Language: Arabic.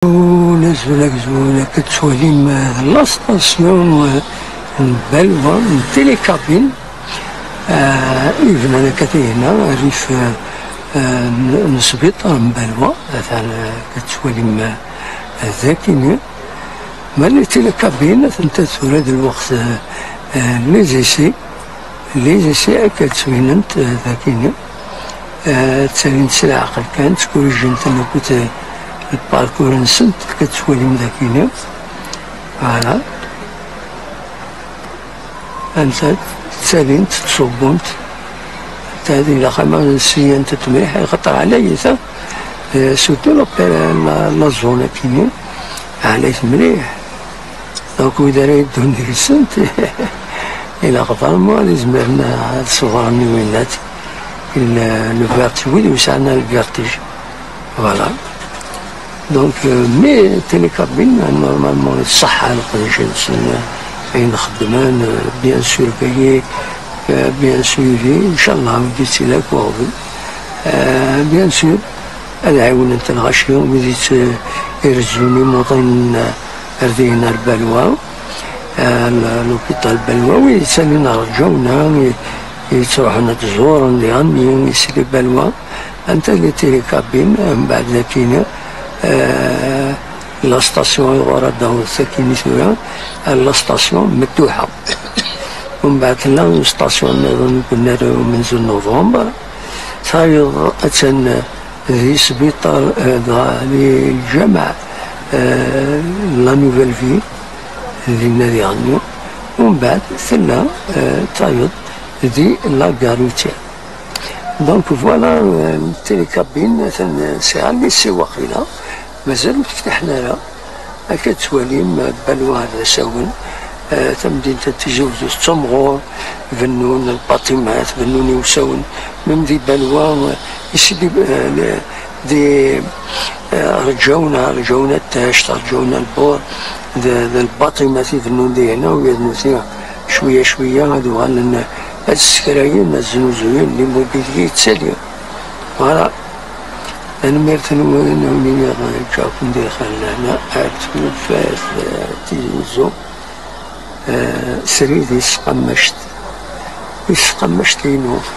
زولا كتولي لاستاسيون بالوا تيليكابين إذن أنا كتهنا ريف نسبيطار بالوا مثلا كتولي ذاكيني مالي تيليكابين انت تولد الوقت ليزيسي كتويننت ذاكيني تسالي نسل عقل كانت تكون جنت انا كنت الباركور نسنت كتولي مذاكيني فوالا انت تسالينت تصوبونت هذه إلا خما سيانت مليح يخطر عليا سورتو لا زون كيني عليت مليح دونك وإذا راه يدون ديك السنت إلا خطر ما لازمنا صغارني وينات لو فيرتيج وسعنا الفيرتيج فوالا دونك مي تيليكابين نورمالمون الصحة نقدر فين نخدمان بيان سورفيي بيان سوري ان شاء الله وديت لك وغبل بيان سور هذا عاون انت الغاشي وبديت يرجوني موطن ردينا البلوى لوبيتال البلوى ويسالينا رجونا يتروحنا تزور لغني يسري بلوى انت اللي تيليكابين من بعد ذاكينا لا ستاسيون غورا داو ساكيني ثورا لا ستاسيون مفتوحه ومن بعد لا ستاسيون كنا من نوفمبر صاير اتن ذي سبيطار للجامع لا نوفيل في ذي النادي عنو ومن بعد ثلا تايض ذي لا غاروتيا دونك فوالا التيليكابين ساعة اللي سواقينا مازال فتحنا لها هكا تواليم بلوى هذا ساون تمدين تتجاوز التمغور فنون الباطمات فنون يوسون من ذي بلوى يسدي دي رجونا التاشت رجونا البور ذا الباطمات يفنون ذي هنا ويذنو فيها شوية هذو غالنا هاد السكرايين الزنوزوين اللي موجودين يتساليو فوالا أنا مرتنا ونوني جاكم دي خلانا أرتو فاس تيزو سريد يسقمشت ينوف